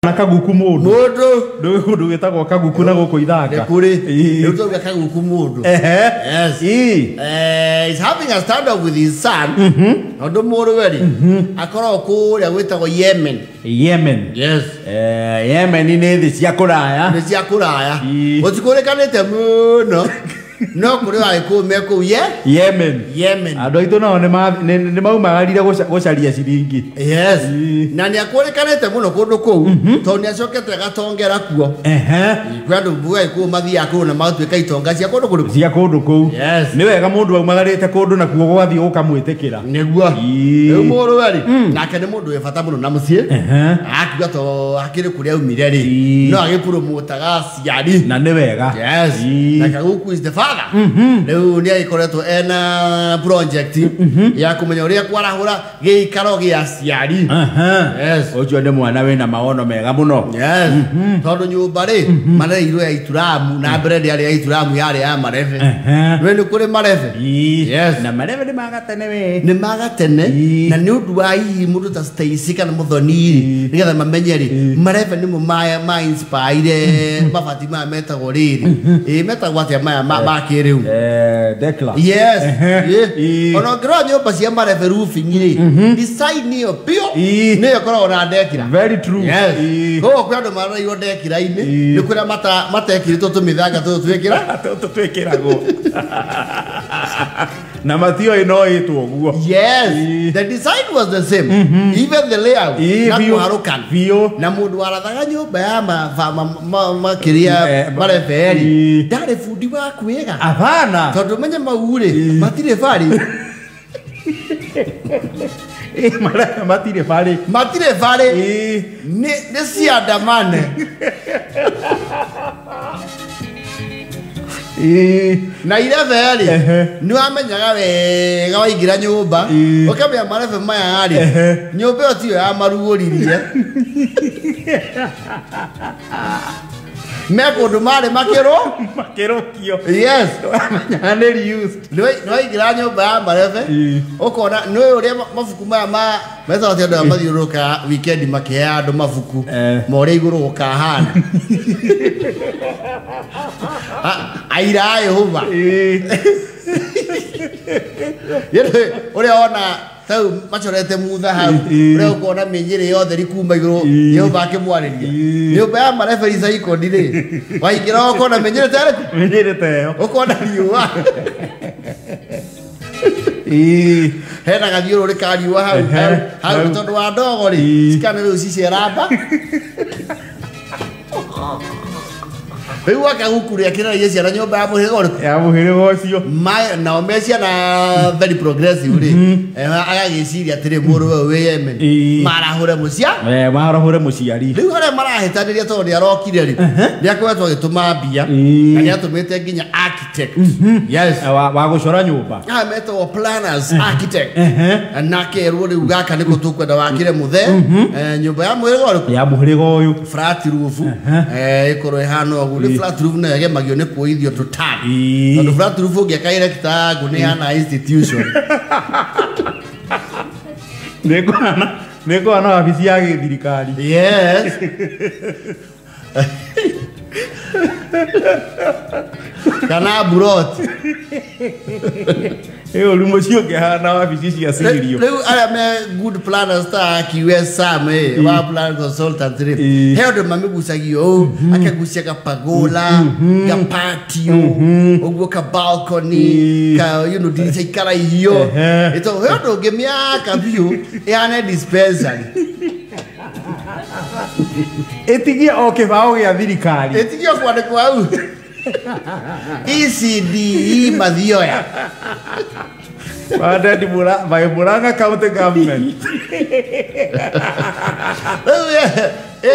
Nakaguku mundu. Mundu wetagwo kaguku na guku ithaka. Nekuri. Yuto kaguku mundu. Yes. He's having a stand up with his son. Ondo mundu weri. Akora kuria gwetagwo Yemen. Yemen. Yes. Yemen ni thi cia kuraya. Ni cia kuraya. Gutikurekanite muno. No kuri wa ikume ku Yemen. Yemen. Andu aitu no ni maumagarire gucaria ciringi. Yes. Na ni akurekanite muno kundu ku to ni acokete gatongera kuo. Kwandu buga iku mathia ku na matuika itonga cia kundu kundu. Cia kundu ku. Yes. Ni wega mundu aumagarite kundu na kuo gwathi ukamwitikira. Niguo. Riu mundu weri. Nake ni mundu webata muno na mucii. Akiuga to akiri kuria umire ri. No agipromotaga ciari. Na ni wega. Yes. Nake guku is the father. Riu ni aikoretwo ena project ya kumenya uria kwarahura giikaro gia ciari. Yes. Ucio ni mwana wina maono mega muno. Yes. Tondu nyumba ri mareirwo ya Ituramu na brand ya Ituramu yari ya Mareve. We ni kuri Mareve. Yes. Na Mareve ni magatene we. Ni magatene na ni undu wa hihi mundu ta Stacy kana Muthoni nigetha mamenyeri Mareve ni mu ma inspire mabati ma metagwo riri. Metagwo atia ma kiriu. Dekla. Yes. Ono ngiro nyumba cia Mareve roofing ri design niyo pio niyo korwo na dekira. Very true. Yes. Ko kwa ndo mara yo dekira ini ni kuria matekiritwo tumithanga twekirago. Na matio ino itwo guo. Yes. The design was the same. Even the layout. Na kuharukan. Na mundu warathaga nyumba ya makiria Mareve ndari fundi wa kwega. Apana. Tondu menye maure matire bari. Matire bari. Matire bari. Ni ciandamane. Na ireveri ni wamenyaga wega waingira nyumba ukamenya Mareve maya ari nyumba yo tiyo ya maruguririe mekundu mari makirukio. Yes. And reused. No igira nyumba ya Mareve ukona no uria mafuku maya meza ati andu mathiuruka weekend makihea andu mafuku more iguru gukahana aira Yehova. Uria ona tau machorete mutha hau uria ukona menyere yothe rikuma iguru Yehova akimwariria nyumba ya Mareve isaiko ndire waingira ukona menyere teyo ukona riua hena gathiuru rikariua hau tondu wa ndogo ri cikana riu ciceramba riu akagukuria kiraria ciana nyumba ya muhirigo ucio na omecia na very progressive ri agagiciria atiri muru we Yemen marahure muciari riu aria marahitaniria tondu ni arokire ri ni akwetwo agituma mbia na ni atumite nginya architect. Yes. Wa gucora nyumba metwo planners architect nake riu gaka niko tukwenda wakire muthe nyumba ya muhirigo uyu flat roof ikorwo ihana uguo flat roof na yagemagio ni kuithio tutari tondu flat roof ngiakaire kitagu ni ana institution Neko ana wabici ya githirikari. Yes. Kana burot lumo cio kehana wabici cia Sirio. Riu aria me good planners ta QS Sam wa plan consultant ri he mami gusagio akagucia ka pagola ka patio oguo ka balcony ka dirisa ikara iyo ito he ngemia ka view ane dispensary etigia okebao gia thirikari etigia kwandikwo au ECD mathioya Pada di Murang'a County Government.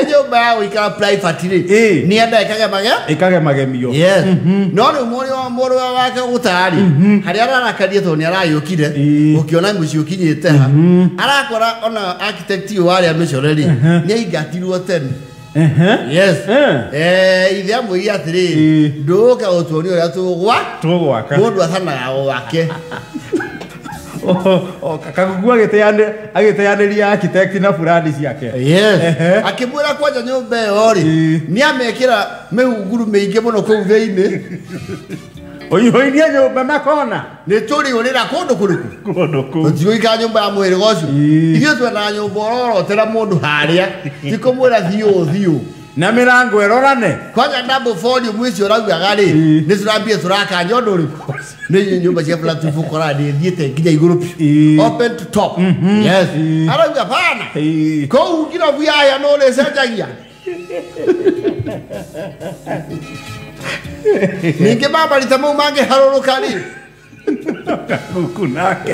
Nyumba yao ika private ri ni enda ikage magemio. Yes. No ni mori wake gutari hari ararakarie to ni arayukire ukiona muci ukinyite ha arakora ona architect wari ameshoreri ni aigatirwo tene. Yes. Ithe amwiri atiri nduka utuoni uria tugwaka mundu athanaga wake Kaguku agĩteanĩria architect na burandi ciake. Yes. Akĩmwĩra kwanja nyũmba ĩyo rĩ nĩamekĩra mĩhunguru mĩingĩ mũno kũu thĩinĩ. Ũihũirie nyũmba makona. Nĩtũrĩũrĩra kũndũ kũrĩkũ? Kũndũ kũu. Tũtigũikara nyũmba ya mũhĩrĩga ũcio. Ithuĩ twĩna nyũmba ũrorotera mũndũ harĩa tikũmwĩra thiũ. Na mĩrango ĩrorane. Kwanja double volume icio ũraugaga rĩ nĩtũrambia tũrakanja ũndũ ũrĩkũ? Nĩ nyũmba cia Flat Roof ũkora nĩthiĩte nginya igũrũ biũ. Open to top. Yes. Arauga pana. Kũu ngirobu yaya no nĩcenjagia. Ningĩ mamarita mau mangĩharũrũka rĩ. Kaguku nake.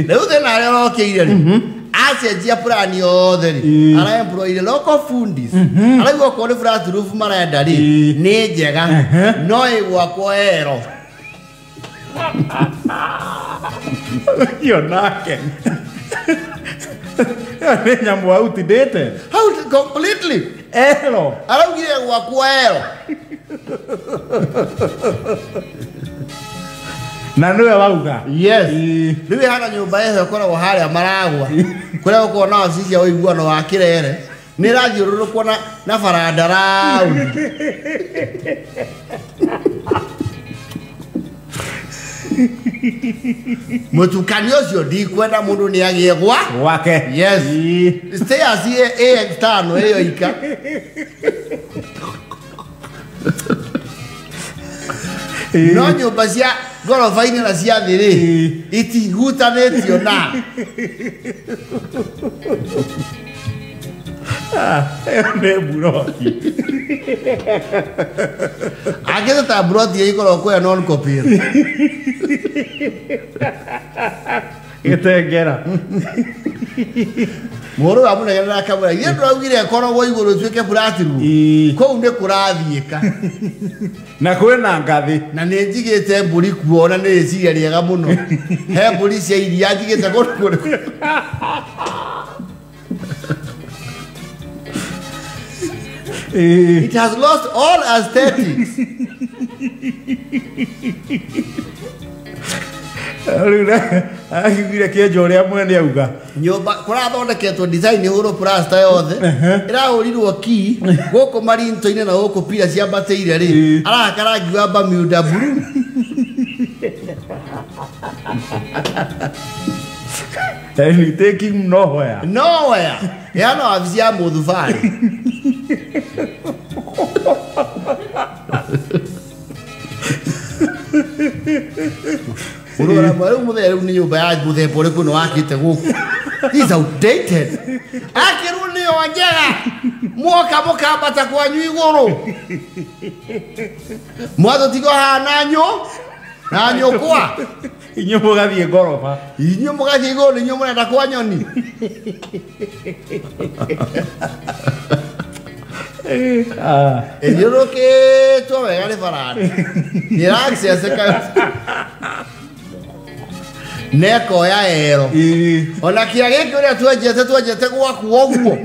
Rĩu thĩna harĩa ũrokĩire rĩ acenjia plani yothe rĩ araemployire local fundis araigua okorwo nĩ Flat Roof marenda rĩ nĩ njega no ĩgwakwo ero. Yo nake. Nĩ nyamũ outdated. Completely. Ero. Araugire gwakwo ero. Na nĩwe wauga. Yes. Rĩu hana nyũmba ĩyo ĩkoragwo harĩa Maragwa kũrĩa gũkorwo na wabici cia ũiguano wa Kĩrere nĩ ĩrathiũrũrũkwo na baranda raundi. Mũtukanio ũcio ndikwenda mũndũ nĩ agĩe gwake. Yes. Stairs AX5 ĩyo ika. No nyũmba cia ngoroba-inĩ na cia thĩ rĩ itihutanĩtio na. Nĩ buroti. Angĩte ta buroti ĩkorwo kwĩa non copy. Gĩtengera. Mũrũ wa mũnegene na kamera iria ndĩraugire ĩkoragwo igũrũ ĩtuĩke Flat Roof. Kũu nĩ kũrathiĩka. Na kwĩna ngathĩ. Na nĩ njigĩte mbũri kuo na nĩ rĩciria rĩega mũno. He mbũri cia iria njigĩte kũndũ. It has lost all aesthetics. Agĩgire kĩenjo ũrĩa mwene auga. Nyũmba kũrathondeketwo design ĩhũrwo plasta yothe ĩrahũrirwo ki gũkũ marinto-inĩ na gũkũ pira ciambatĩire rĩ arahaka rangi wa Bermuda blue. And you take him nowhere. Nowhere. Yana wabici ya mũthubari. Urora mwaru muthe rĩu nĩ nyũmba ya mũthemba ũrĩkũ nĩ wakĩte gũkũ. He's outdated. Akĩrwo nĩyo njega. Mwoka mũkambata kwanyu igũrũ. Mwatũtigo hana na nyũkwa. Inyuĩ mũgathiĩ ngoroba. Inyuĩ mũgathiĩ igũrũ nĩ inyuĩ mũrenda kwa nyoni. Ĩthiũrũrũkĩtwo wega nĩ baranda. Nĩĩraceceka. Nekoya ero. Ona kĩa gĩkĩ ũrĩa twenjete gwaku ũguo.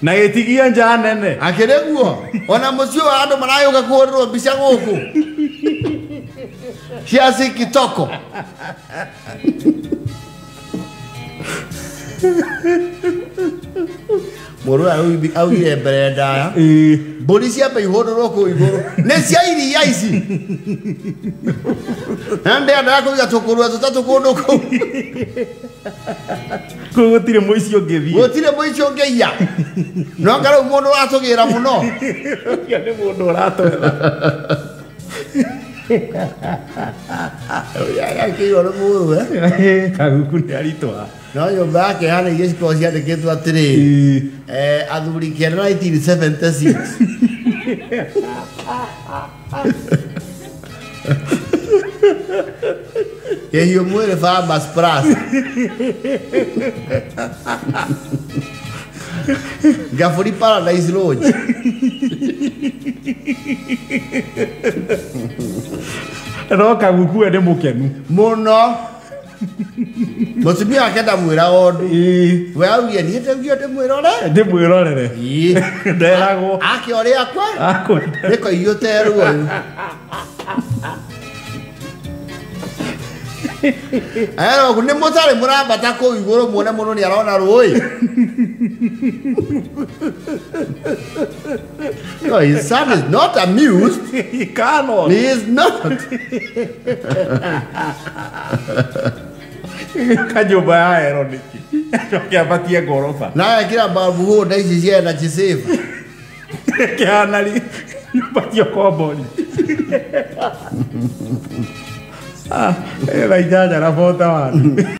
Na gĩtigia nja nene. Akĩrĩ guo. Ona mũciĩ wa andũ marayũka kũhũrĩrwo mbica gũkũ. Cia kitoko. Mũrũ augire mbere ndaya. Mbũri ciambe ihũrĩrwo kũu igũrũ. Nĩ cia iria ici. Na ndenda kũiga tũkũrũwe tũtatũ kũndũ kũu. Kũu gũtirĩ mũici ũngĩthiĩ. Gũtirĩ mũici ũngĩiya. No ngarau mũndũ ũratũgĩra mũno. Ũcio nĩ mũndũ ũratwetha. Akĩirwo nĩ mũrũ Kaguku nĩ aritũha. No nyũmba yake hana iria cikoragwo ciandĩkĩtwo atĩrĩ athuri kenda 1976. Yehiũ mwĩrĩ Farmers Plus. Gafuri Paradise Lodge. No Kaguku nĩ mũkenu mũno. Mũtumia wake ndamwĩra ũndũ. We augire niĩ ndĩmwĩrore. Ndĩmwĩrorere. Nderagwo. Akĩoria akwa. Nĩko inyuĩ terwo. Ero kunde motare murambata ko igoro muone muno ni arona roi. No, his son is not amused. He cannot. He is not. Kanyumba ya Aeroniki. Akiapatia gorofa. Na kila babu huo daisi sia na chisefu. Kianali. Patio koboni. Era ijaja la foto.